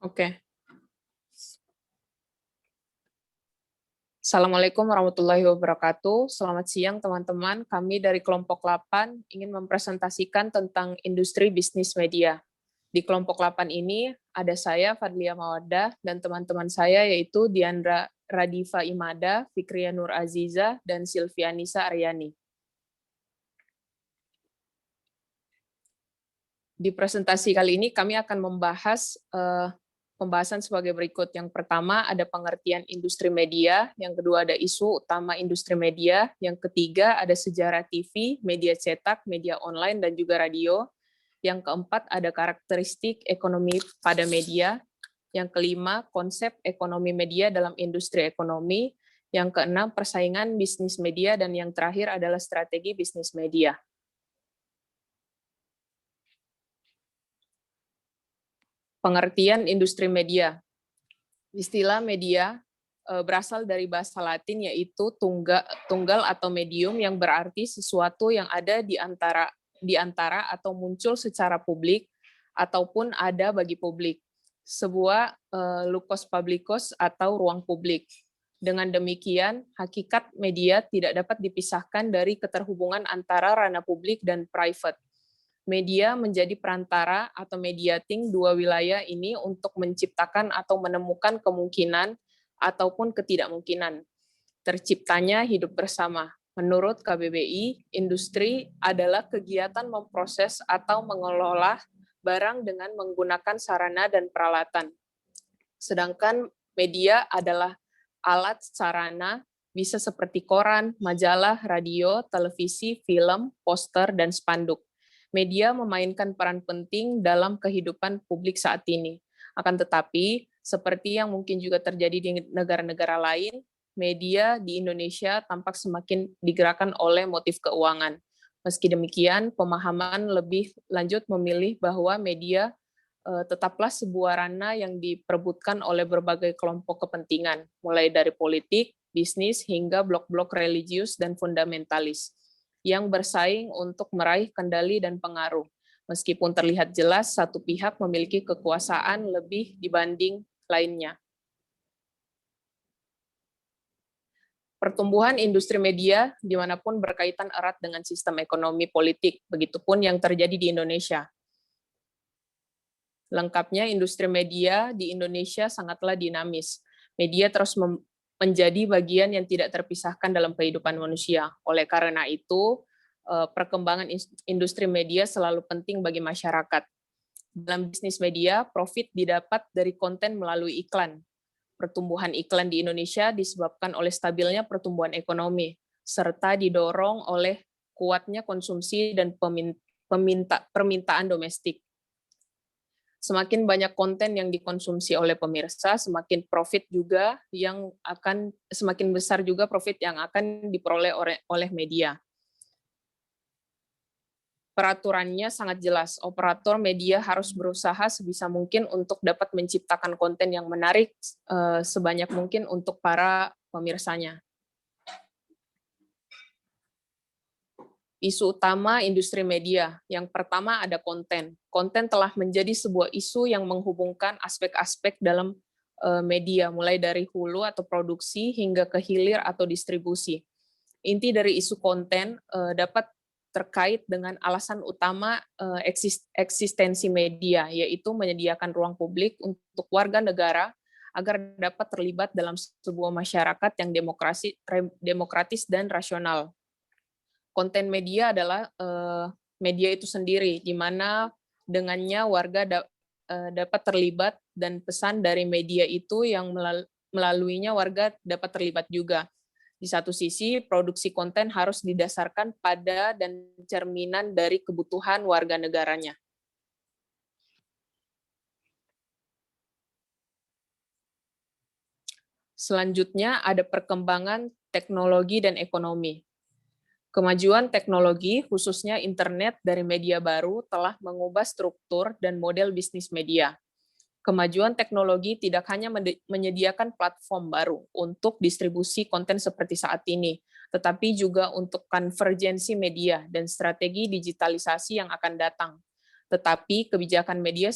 Oke. Assalamualaikum warahmatullahi wabarakatuh. Selamat siang teman-teman. Kami dari kelompok 8 ingin mempresentasikan tentang industri bisnis media. Di kelompok 8 ini ada saya, Fadlia Mawaddah, dan teman-teman saya yaitu Diandra Radifa Imada, Fikria Nur Aziza, dan Silvianisa Aryani. Di presentasi kali ini kami akan membahas pembahasan sebagai berikut. Yang pertama ada pengertian industri media, yang kedua ada isu utama industri media, yang ketiga ada sejarah TV, media cetak, media online, dan juga radio, yang keempat ada karakteristik ekonomi pada media, yang kelima konsep ekonomi media dalam industri ekonomi, yang keenam persaingan bisnis media, dan yang terakhir adalah strategi bisnis media. Pengertian industri media. Istilah media berasal dari bahasa Latin yaitu tunggal atau medium yang berarti sesuatu yang ada di antara atau muncul secara publik ataupun ada bagi publik. Sebuah locus publicus atau ruang publik. Dengan demikian, hakikat media tidak dapat dipisahkan dari keterhubungan antara ranah publik dan private. Media menjadi perantara atau mediating dua wilayah ini untuk menciptakan atau menemukan kemungkinan ataupun ketidakmungkinan terciptanya hidup bersama. Menurut KBBI, industri adalah kegiatan memproses atau mengelola barang dengan menggunakan sarana dan peralatan. Sedangkan media adalah alat sarana, bisa seperti koran, majalah, radio, televisi, film, poster, dan spanduk. Media memainkan peran penting dalam kehidupan publik saat ini. Akan tetapi, seperti yang mungkin juga terjadi di negara-negara lain, media di Indonesia tampak semakin digerakkan oleh motif keuangan. Meski demikian, pemahaman lebih lanjut memilih bahwa media tetaplah sebuah ranah yang diperebutkan oleh berbagai kelompok kepentingan, mulai dari politik, bisnis, hingga blok-blok religius dan fundamentalis yang bersaing untuk meraih kendali dan pengaruh. Meskipun terlihat jelas satu pihak memiliki kekuasaan lebih dibanding lainnya. Pertumbuhan industri media dimanapun berkaitan erat dengan sistem ekonomi politik, begitupun yang terjadi di Indonesia. Lengkapnya, industri media di Indonesia sangatlah dinamis. Media terus menjadi bagian yang tidak terpisahkan dalam kehidupan manusia. Oleh karena itu, perkembangan industri media selalu penting bagi masyarakat. Dalam bisnis media, profit didapat dari konten melalui iklan. Pertumbuhan iklan di Indonesia disebabkan oleh stabilnya pertumbuhan ekonomi, serta didorong oleh kuatnya konsumsi dan permintaan domestik. Semakin banyak konten yang dikonsumsi oleh pemirsa, semakin profit juga semakin besar juga profit yang akan diperoleh oleh media. Peraturannya sangat jelas, operator media harus berusaha sebisa mungkin untuk dapat menciptakan konten yang menarik sebanyak mungkin untuk para pemirsanya. Isu utama industri media. Yang pertama ada konten. Konten telah menjadi sebuah isu yang menghubungkan aspek-aspek dalam media, mulai dari hulu atau produksi hingga ke hilir atau distribusi. Inti dari isu konten dapat terkait dengan alasan utama eksistensi media, yaitu menyediakan ruang publik untuk warga negara agar dapat terlibat dalam sebuah masyarakat yang demokratis dan rasional. Konten media adalah media itu sendiri, di mana dengannya warga dapat terlibat dan pesan dari media itu yang melaluinya warga dapat terlibat juga. Di satu sisi, produksi konten harus didasarkan pada dan cerminan dari kebutuhan warga negaranya. Selanjutnya ada perkembangan teknologi dan ekonomi. Kemajuan teknologi, khususnya internet dari media baru, telah mengubah struktur dan model bisnis media. Kemajuan teknologi tidak hanya menyediakan platform baru untuk distribusi konten seperti saat ini, tetapi juga untuk konvergensi media dan strategi digitalisasi yang akan datang. Tetapi kebijakan media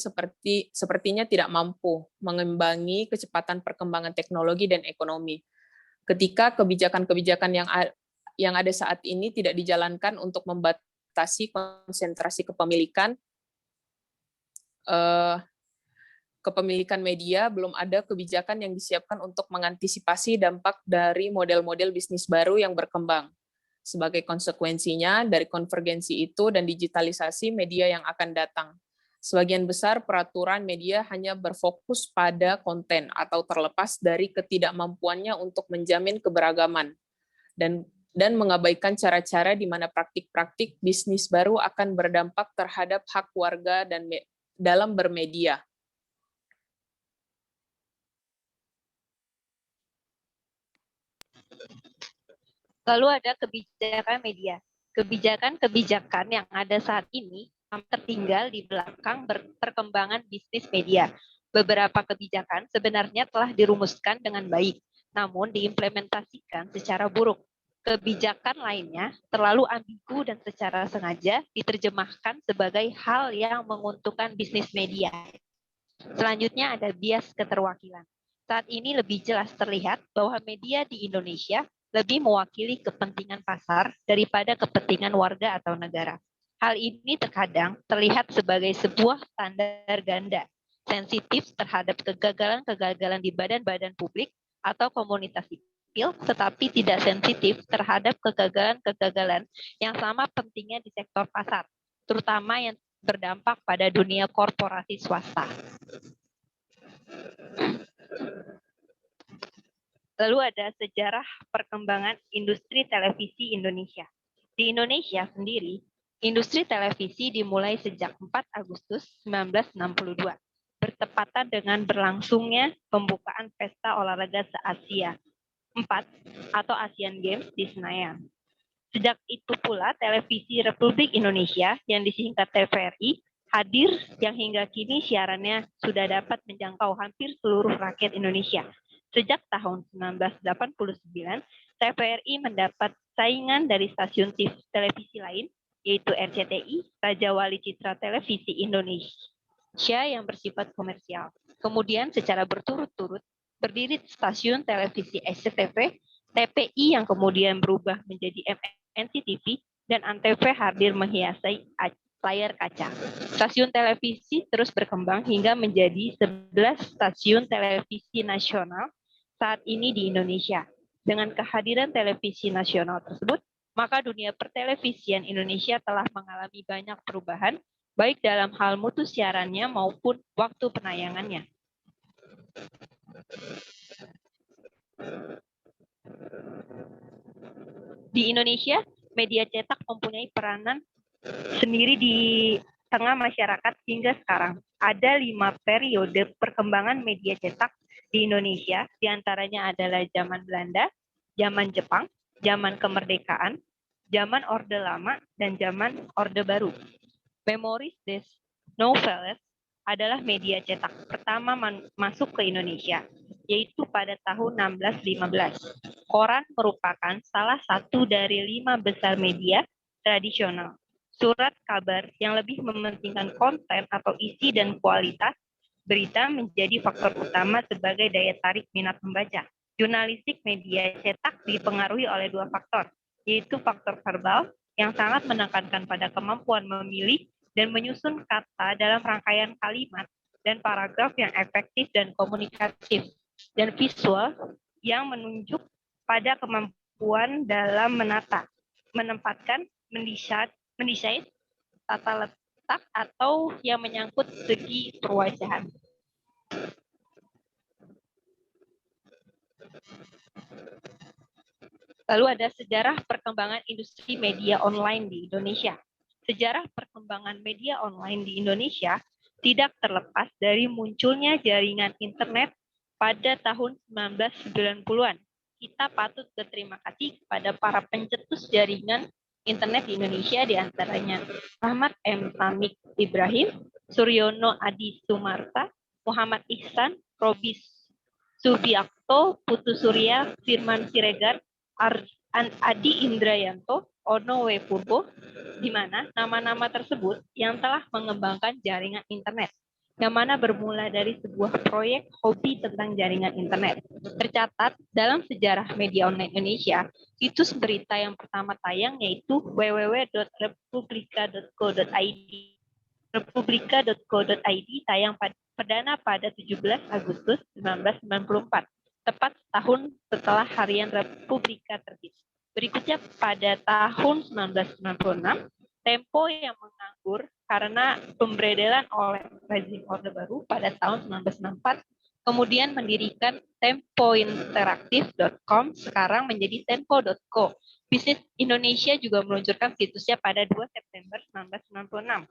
sepertinya tidak mampu mengimbangi kecepatan perkembangan teknologi dan ekonomi. Ketika kebijakan-kebijakan yang ada saat ini tidak dijalankan untuk membatasi konsentrasi kepemilikan media, belum ada kebijakan yang disiapkan untuk mengantisipasi dampak dari model-model bisnis baru yang berkembang. Sebagai konsekuensinya, dari konvergensi itu dan digitalisasi media yang akan datang, sebagian besar peraturan media hanya berfokus pada konten atau terlepas dari ketidakmampuannya untuk menjamin keberagaman dan mengabaikan cara-cara di mana praktik-praktik bisnis baru akan berdampak terhadap hak warga dan dalam bermedia. Lalu ada kebijakan media. Kebijakan-kebijakan yang ada saat ini tertinggal di belakang perkembangan bisnis media. Beberapa kebijakan sebenarnya telah dirumuskan dengan baik, namun diimplementasikan secara buruk. Kebijakan lainnya terlalu ambigu dan secara sengaja diterjemahkan sebagai hal yang menguntungkan bisnis media. Selanjutnya ada bias keterwakilan. Saat ini lebih jelas terlihat bahwa media di Indonesia lebih mewakili kepentingan pasar daripada kepentingan warga atau negara. Hal ini terkadang terlihat sebagai sebuah standar ganda, sensitif terhadap kegagalan-kegagalan di badan-badan publik atau komunitas sipil, tetapi tidak sensitif terhadap kegagalan-kegagalan yang sama pentingnya di sektor pasar, terutama yang berdampak pada dunia korporasi swasta. Lalu ada sejarah perkembangan industri televisi Indonesia. Di Indonesia sendiri, industri televisi dimulai sejak 4 Agustus 1962, bertepatan dengan berlangsungnya pembukaan Pesta Olahraga se-Asia 4 atau Asian Games di Senayan. Sejak itu pula televisi Republik Indonesia yang disingkat TVRI hadir yang hingga kini siarannya sudah dapat menjangkau hampir seluruh rakyat Indonesia. Sejak tahun 1989, TVRI mendapat saingan dari stasiun televisi lain, yaitu RCTI, Raja Wali Citra Televisi Indonesia yang bersifat komersial. Kemudian secara berturut-turut berdiri stasiun televisi SCTV, TPI yang kemudian berubah menjadi MNC-TV, dan Antv hadir menghiasi layar kaca. Stasiun televisi terus berkembang hingga menjadi 11 stasiun televisi nasional saat ini di Indonesia. Dengan kehadiran televisi nasional tersebut, maka dunia pertelevisian Indonesia telah mengalami banyak perubahan, baik dalam hal mutu siarannya maupun waktu penayangannya. Di Indonesia, media cetak mempunyai peranan sendiri di tengah masyarakat hingga sekarang. Ada 5 periode perkembangan media cetak di Indonesia, diantaranya adalah zaman Belanda, zaman Jepang, zaman kemerdekaan, zaman Orde Lama, dan zaman Orde Baru. Memories des Nouvelles adalah media cetak pertama masuk ke Indonesia, yaitu pada tahun 1615. Koran merupakan salah satu dari 5 besar media tradisional. Surat kabar yang lebih mementingkan konten atau isi dan kualitas berita menjadi faktor utama sebagai daya tarik minat membaca. Jurnalistik media cetak dipengaruhi oleh 2 faktor, yaitu faktor verbal yang sangat menekankan pada kemampuan memilih dan menyusun kata dalam rangkaian kalimat dan paragraf yang efektif dan komunikatif, dan visual yang menunjuk pada kemampuan dalam menata, menempatkan, mendesain, tata letak, atau yang menyangkut segi perwajahan. Lalu ada sejarah perkembangan industri media online di Indonesia. Sejarah perkembangan media online di Indonesia tidak terlepas dari munculnya jaringan internet pada tahun 1990-an. Kita patut berterima kasih kepada para pencetus jaringan internet di Indonesia, diantaranya Ahmad M. Tamik Ibrahim, Suryono Adi Sumarta, Muhammad Ihsan, Robi Subiakto, Putu Surya, Firman Siregar, Adi Indrayanto, Ono W. Purbo, di mana nama-nama tersebut yang telah mengembangkan jaringan internet, yang mana bermula dari sebuah proyek hobi tentang jaringan internet. Tercatat dalam sejarah media online Indonesia, situs berita yang pertama tayang yaitu www.republika.co.id. Republika.co.id tayang perdana pada 17 Agustus 1994, tepat setahun setelah harian Republika terbit. Berikutnya pada tahun 1996, Tempo yang menganggur karena pemberedelan oleh rezim Orde Baru pada tahun 1994, kemudian mendirikan tempointeraktif.com, sekarang menjadi tempo.co. Bisnis Indonesia juga meluncurkan situsnya pada 2 September 1996.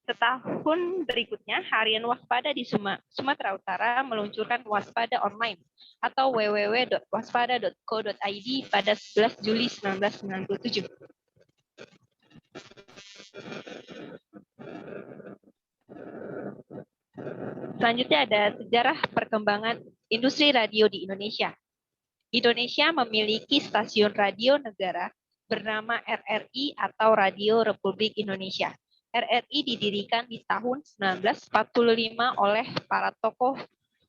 Setahun berikutnya, Harian Waspada di Sumatera Utara meluncurkan Waspada Online atau www.waspada.co.id pada 11 Juli 1997. Selanjutnya ada sejarah perkembangan industri radio di Indonesia. Indonesia memiliki stasiun radio negara bernama RRI atau Radio Republik Indonesia. RRI didirikan di tahun 1945 oleh para tokoh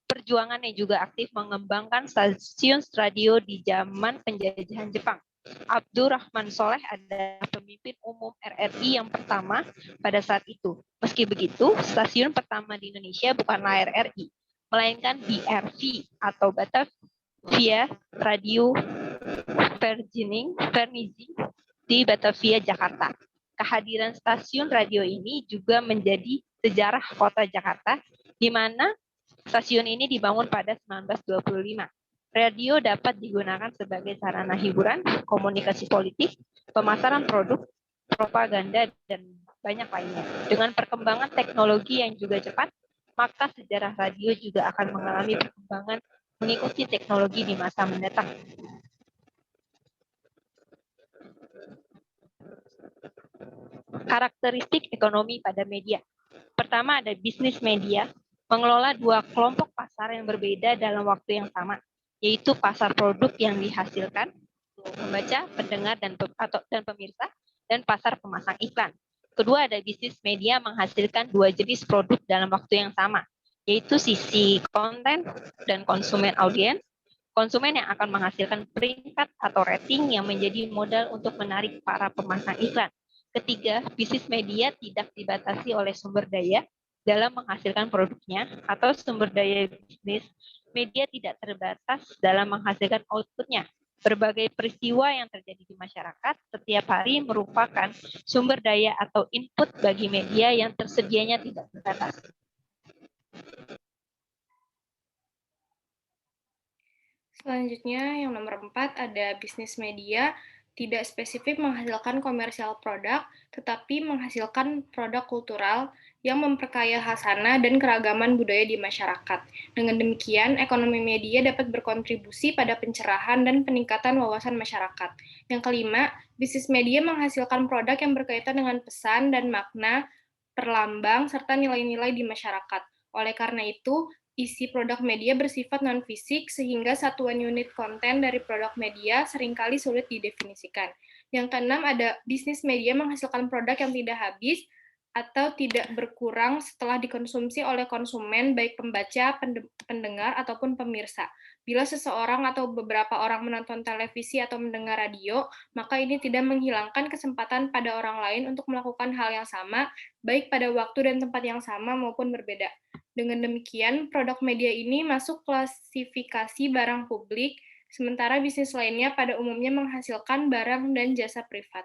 perjuangan yang juga aktif mengembangkan stasiun radio di zaman penjajahan Jepang. Abdurrahman Soleh adalah pemimpin umum RRI yang pertama pada saat itu. Meski begitu, stasiun pertama di Indonesia bukanlah RRI, melainkan BRV atau Batavia Radio Vernizi di Batavia, Jakarta. Kehadiran stasiun radio ini juga menjadi sejarah kota Jakarta, di mana stasiun ini dibangun pada 1925. Radio dapat digunakan sebagai sarana hiburan, komunikasi politik, pemasaran produk, propaganda, dan banyak lainnya. Dengan perkembangan teknologi yang juga cepat, maka sejarah radio juga akan mengalami perkembangan mengikuti teknologi di masa mendatang. Karakteristik ekonomi pada media. Pertama ada bisnis media, mengelola dua kelompok pasar yang berbeda dalam waktu yang sama, yaitu pasar produk yang dihasilkan pembaca, pendengar, dan pemirsa, dan pasar pemasang iklan. Kedua ada bisnis media menghasilkan dua jenis produk dalam waktu yang sama, yaitu sisi konten dan konsumen audiens. Konsumen yang akan menghasilkan peringkat atau rating yang menjadi modal untuk menarik para pemasang iklan. Ketiga, bisnis media tidak dibatasi oleh sumber daya dalam menghasilkan produknya atau sumber daya bisnis. Media tidak terbatas dalam menghasilkan outputnya. Berbagai peristiwa yang terjadi di masyarakat setiap hari merupakan sumber daya atau input bagi media yang tersedianya tidak terbatas. Selanjutnya, yang nomor 4 ada bisnis media tidak spesifik menghasilkan komersial produk, tetapi menghasilkan produk kultural yang memperkaya khasanah dan keragaman budaya di masyarakat. Dengan demikian, ekonomi media dapat berkontribusi pada pencerahan dan peningkatan wawasan masyarakat. Yang kelima, bisnis media menghasilkan produk yang berkaitan dengan pesan dan makna, perlambang, serta nilai-nilai di masyarakat. Oleh karena itu, isi produk media bersifat non-fisik, sehingga satuan unit konten dari produk media seringkali sulit didefinisikan. Yang keenam, ada bisnis media menghasilkan produk yang tidak habis atau tidak berkurang setelah dikonsumsi oleh konsumen, baik pembaca, pendengar, ataupun pemirsa. Bila seseorang atau beberapa orang menonton televisi atau mendengar radio, maka ini tidak menghilangkan kesempatan pada orang lain untuk melakukan hal yang sama, baik pada waktu dan tempat yang sama maupun berbeda. Dengan demikian, produk media ini masuk klasifikasi barang publik, sementara bisnis lainnya pada umumnya menghasilkan barang dan jasa privat.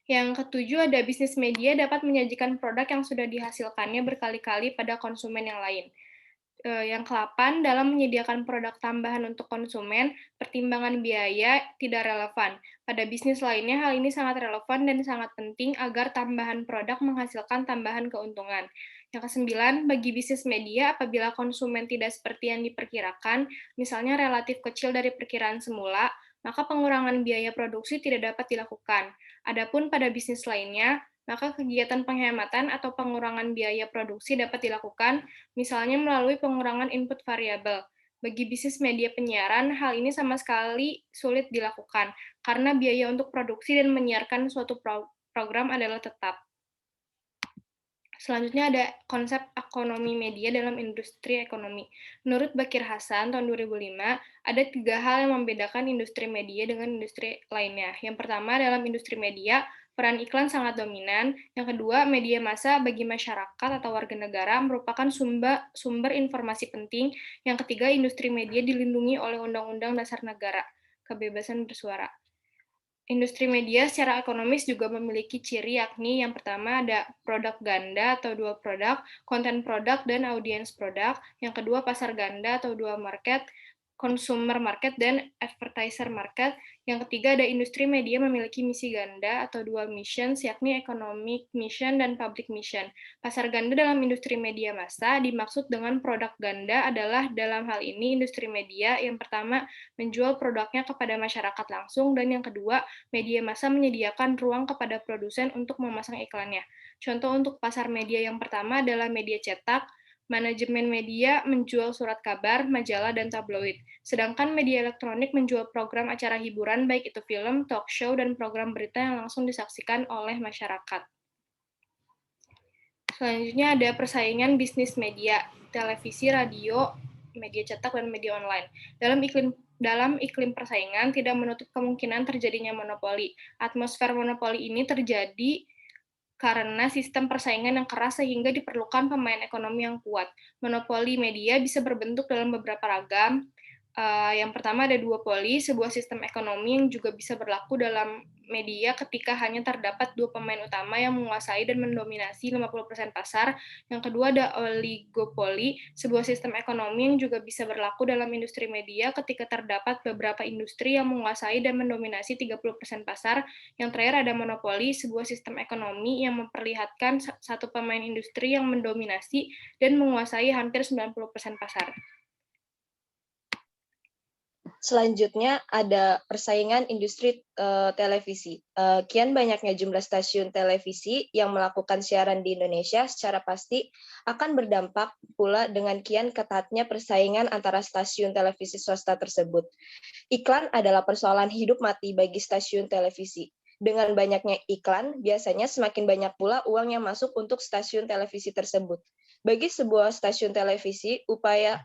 Yang ketujuh, ada bisnis media dapat menyajikan produk yang sudah dihasilkannya berkali-kali pada konsumen yang lain. Yang ke-8, dalam menyediakan produk tambahan untuk konsumen, pertimbangan biaya tidak relevan. Pada bisnis lainnya, hal ini sangat relevan dan sangat penting agar tambahan produk menghasilkan tambahan keuntungan. Yang ke-9, bagi bisnis media, apabila konsumen tidak seperti yang diperkirakan, misalnya relatif kecil dari perkiraan semula, maka pengurangan biaya produksi tidak dapat dilakukan. Adapun pada bisnis lainnya, maka kegiatan penghematan atau pengurangan biaya produksi dapat dilakukan, misalnya melalui pengurangan input variabel. Bagi bisnis media penyiaran, hal ini sama sekali sulit dilakukan, karena biaya untuk produksi dan menyiarkan suatu program adalah tetap. Selanjutnya ada konsep ekonomi media dalam industri ekonomi. Menurut Bakir Hasan tahun 2005, ada 3 hal yang membedakan industri media dengan industri lainnya. Yang pertama, dalam industri media, peran iklan sangat dominan. Yang kedua, media massa bagi masyarakat atau warga negara merupakan sumber informasi penting. Yang ketiga, industri media dilindungi oleh Undang-Undang Dasar Negara, kebebasan bersuara. Industri media secara ekonomis juga memiliki ciri, yakni yang pertama ada produk ganda atau dual produk, konten produk, dan audience produk. Yang kedua pasar ganda atau dual market, consumer market, dan advertiser market. Yang ketiga ada industri media memiliki misi ganda atau dual missions, yakni economic mission dan public mission. Pasar ganda dalam industri media massa dimaksud dengan produk ganda adalah dalam hal ini industri media yang pertama menjual produknya kepada masyarakat langsung, dan yang kedua media massa menyediakan ruang kepada produsen untuk memasang iklannya. Contoh untuk pasar media yang pertama adalah media cetak. Manajemen media menjual surat kabar, majalah, dan tabloid. Sedangkan media elektronik menjual program acara hiburan, baik itu film, talk show, dan program berita yang langsung disaksikan oleh masyarakat. Selanjutnya ada persaingan bisnis media, televisi, radio, media cetak, dan media online. Dalam iklim persaingan, tidak menutup kemungkinan terjadinya monopoli. Atmosfer monopoli ini terjadi karena sistem persaingan yang keras sehingga diperlukan pemain ekonomi yang kuat. Monopoli media bisa berbentuk dalam beberapa ragam. Yang pertama ada duopoli, sebuah sistem ekonomi yang juga bisa berlaku dalam media ketika hanya terdapat 2 pemain utama yang menguasai dan mendominasi 50% pasar. Yang kedua ada oligopoli, sebuah sistem ekonomi yang juga bisa berlaku dalam industri media ketika terdapat beberapa industri yang menguasai dan mendominasi 30% pasar. Yang terakhir ada monopoli, sebuah sistem ekonomi yang memperlihatkan satu pemain industri yang mendominasi dan menguasai hampir 90% pasar. Selanjutnya ada persaingan industri televisi. Kian banyaknya jumlah stasiun televisi yang melakukan siaran di Indonesia secara pasti akan berdampak pula dengan kian ketatnya persaingan antara stasiun televisi swasta tersebut. Iklan adalah persoalan hidup mati bagi stasiun televisi. Dengan banyaknya iklan, biasanya semakin banyak pula uang yang masuk untuk stasiun televisi tersebut. Bagi sebuah stasiun televisi, upaya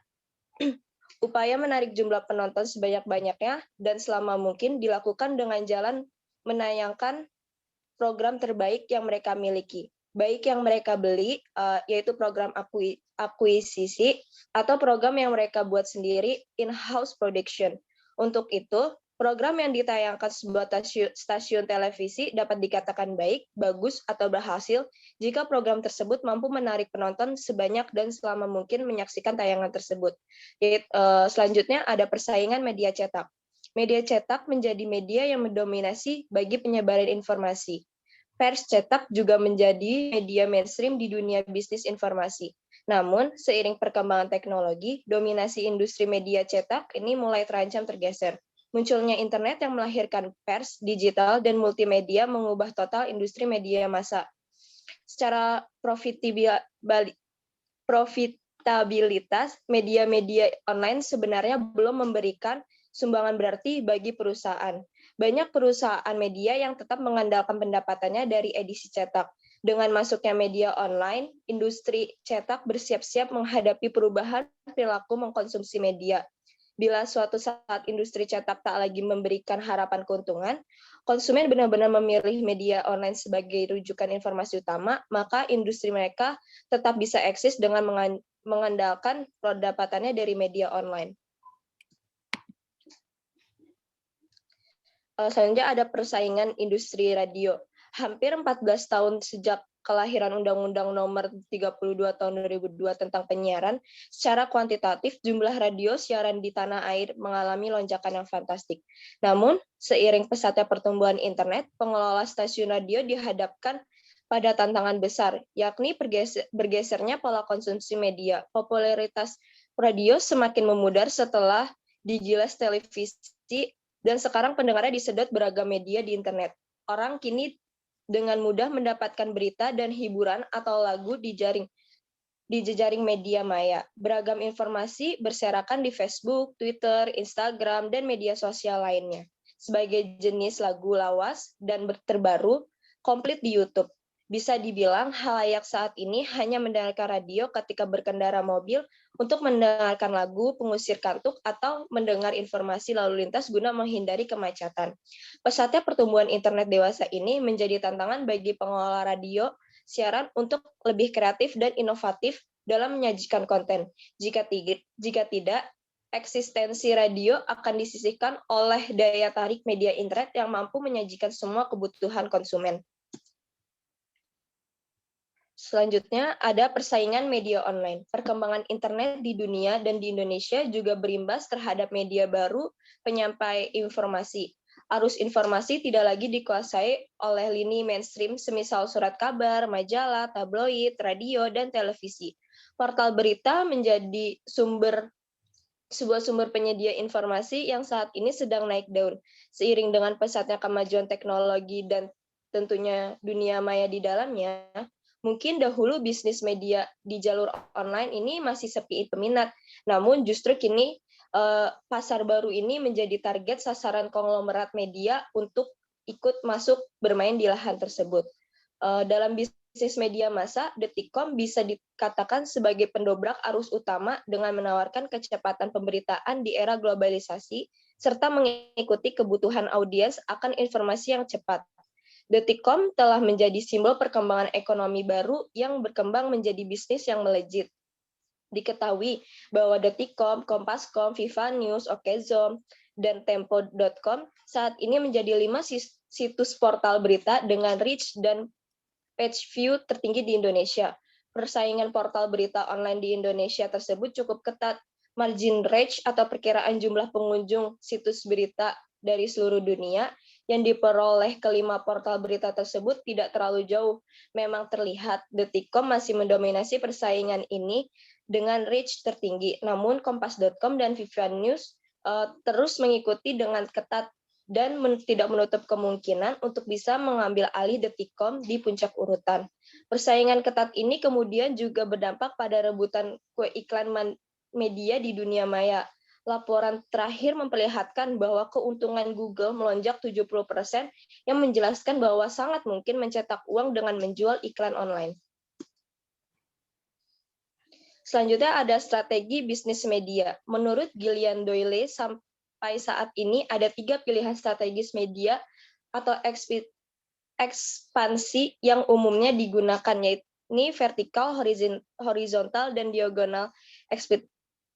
menarik jumlah penonton sebanyak-banyaknya dan selama mungkin dilakukan dengan jalan menayangkan program terbaik yang mereka miliki, baik yang mereka beli, yaitu program akuisisi, atau program yang mereka buat sendiri, in-house production. Untuk itu, program yang ditayangkan sebuah stasiun televisi dapat dikatakan baik, bagus, atau berhasil jika program tersebut mampu menarik penonton sebanyak dan selama mungkin menyaksikan tayangan tersebut. Selanjutnya ada persaingan media cetak. Media cetak menjadi media yang mendominasi bagi penyebaran informasi. Pers cetak juga menjadi media mainstream di dunia bisnis informasi. Namun, seiring perkembangan teknologi, dominasi industri media cetak ini mulai terancam tergeser. Munculnya internet yang melahirkan pers, digital, dan multimedia mengubah total industri media massa. Secara profitabilitas, media-media online sebenarnya belum memberikan sumbangan berarti bagi perusahaan. Banyak perusahaan media yang tetap mengandalkan pendapatannya dari edisi cetak. Dengan masuknya media online, industri cetak bersiap-siap menghadapi perubahan perilaku mengkonsumsi media. Bila suatu saat industri cetak tak lagi memberikan harapan keuntungan, konsumen benar-benar memilih media online sebagai rujukan informasi utama, maka industri mereka tetap bisa eksis dengan mengandalkan pendapatannya dari media online. Selanjutnya ada persaingan industri radio. Hampir 14 tahun sejak kelahiran Undang-Undang Nomor 32 Tahun 2002 tentang penyiaran, secara kuantitatif jumlah radio siaran di tanah air mengalami lonjakan yang fantastik. Namun, seiring pesatnya pertumbuhan internet, pengelola stasiun radio dihadapkan pada tantangan besar, yakni bergesernya pola konsumsi media. Popularitas radio semakin memudar setelah digilas televisi, dan sekarang pendengarnya disedot beragam media di internet. Orang kini dengan mudah mendapatkan berita dan hiburan atau lagu di jaring. di jejaring media maya. Beragam informasi berserakan di Facebook, Twitter, Instagram, dan media sosial lainnya. Sebagai jenis lagu lawas dan terbaru, komplit di YouTube. Bisa dibilang halayak saat ini hanya mendengarkan radio ketika berkendara mobil untuk mendengarkan lagu, pengusir kantuk, atau mendengar informasi lalu lintas guna menghindari kemacetan. Pesatnya pertumbuhan internet dewasa ini menjadi tantangan bagi pengelola radio siaran untuk lebih kreatif dan inovatif dalam menyajikan konten. Jika tidak, eksistensi radio akan disisihkan oleh daya tarik media internet yang mampu menyajikan semua kebutuhan konsumen. Selanjutnya ada persaingan media online. Perkembangan internet di dunia dan di Indonesia juga berimbas terhadap media baru penyampai informasi. Arus informasi tidak lagi dikuasai oleh lini mainstream semisal surat kabar, majalah, tabloid, radio, dan televisi. Portal berita menjadi sebuah sumber penyedia informasi yang saat ini sedang naik daun. Seiring dengan pesatnya kemajuan teknologi dan tentunya dunia maya di dalamnya, mungkin dahulu bisnis media di jalur online ini masih sepi peminat, namun justru kini pasar baru ini menjadi target sasaran konglomerat media untuk ikut masuk bermain di lahan tersebut. Dalam bisnis media massa, Detikcom bisa dikatakan sebagai pendobrak arus utama dengan menawarkan kecepatan pemberitaan di era globalisasi, serta mengikuti kebutuhan audiens akan informasi yang cepat. Detikcom telah menjadi simbol perkembangan ekonomi baru yang berkembang menjadi bisnis yang melejit. Diketahui bahwa Detikcom, Kompas.com, Viva News, Okezom, dan Tempo.com saat ini menjadi 5 situs portal berita dengan reach dan page view tertinggi di Indonesia. Persaingan portal berita online di Indonesia tersebut cukup ketat. Margin reach atau perkiraan jumlah pengunjung situs berita dari seluruh dunia yang diperoleh kelima portal berita tersebut tidak terlalu jauh. Memang terlihat Detikcom masih mendominasi persaingan ini dengan reach tertinggi. Namun Kompas.com dan Viva News terus mengikuti dengan ketat dan tidak menutup kemungkinan untuk bisa mengambil alih Detikcom di puncak urutan. Persaingan ketat ini kemudian juga berdampak pada rebutan kue iklan media di dunia maya. Laporan terakhir memperlihatkan bahwa keuntungan Google melonjak 70%, yang menjelaskan bahwa sangat mungkin mencetak uang dengan menjual iklan online. Selanjutnya ada strategi bisnis media. Menurut Gillian Doyle, sampai saat ini ada 3 pilihan strategis media atau ekspansi yang umumnya digunakan, yaitu vertikal, horizontal, dan diagonal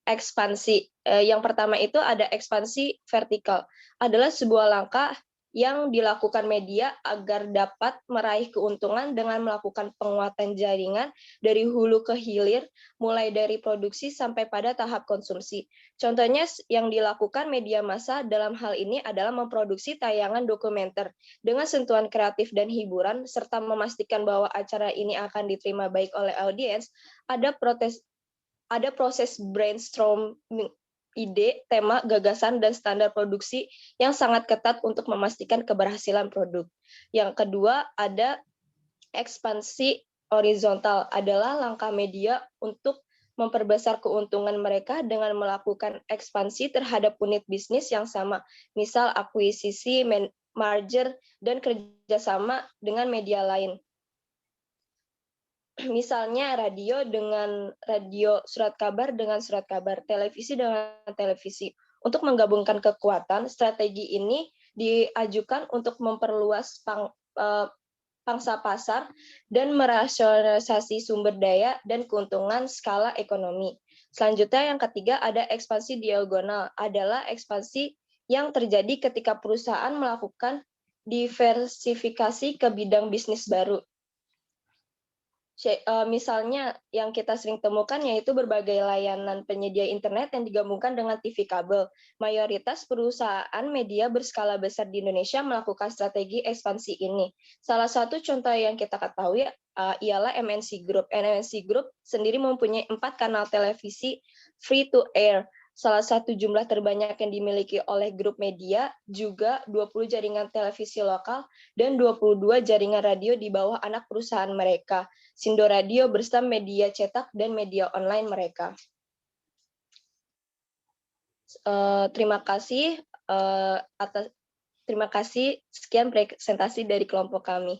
ekspansi. Yang pertama itu ada ekspansi vertikal. Adalah sebuah langkah yang dilakukan media agar dapat meraih keuntungan dengan melakukan penguatan jaringan dari hulu ke hilir, mulai dari produksi sampai pada tahap konsumsi. Contohnya yang dilakukan media massa dalam hal ini adalah memproduksi tayangan dokumenter dengan sentuhan kreatif dan hiburan, serta memastikan bahwa acara ini akan diterima baik oleh audiens. Ada proses brainstorming ide, tema, gagasan, dan standar produksi yang sangat ketat untuk memastikan keberhasilan produk. Yang kedua, ada ekspansi horizontal, adalah langkah media untuk memperbesar keuntungan mereka dengan melakukan ekspansi terhadap unit bisnis yang sama, misal akuisisi, merger, dan kerjasama dengan media lain. Misalnya radio dengan radio, surat kabar dengan surat kabar, televisi dengan televisi. Untuk menggabungkan kekuatan, strategi ini diajukan untuk memperluas pangsa pasar dan merasionalisasi sumber daya dan keuntungan skala ekonomi. Selanjutnya yang ketiga ada ekspansi diagonal, adalah ekspansi yang terjadi ketika perusahaan melakukan diversifikasi ke bidang bisnis baru. Misalnya yang kita sering temukan yaitu berbagai layanan penyedia internet yang digabungkan dengan TV kabel. Mayoritas perusahaan media berskala besar di Indonesia melakukan strategi ekspansi ini. Salah satu contoh yang kita ketahui ialah MNC Group. MNC Group sendiri mempunyai 4 kanal televisi free to air. salah satu jumlah terbanyak yang dimiliki oleh grup media, juga 20 jaringan televisi lokal, dan 22 jaringan radio di bawah anak perusahaan mereka, Sindo Radio bersama media cetak dan media online mereka. Terima kasih, sekian presentasi dari kelompok kami.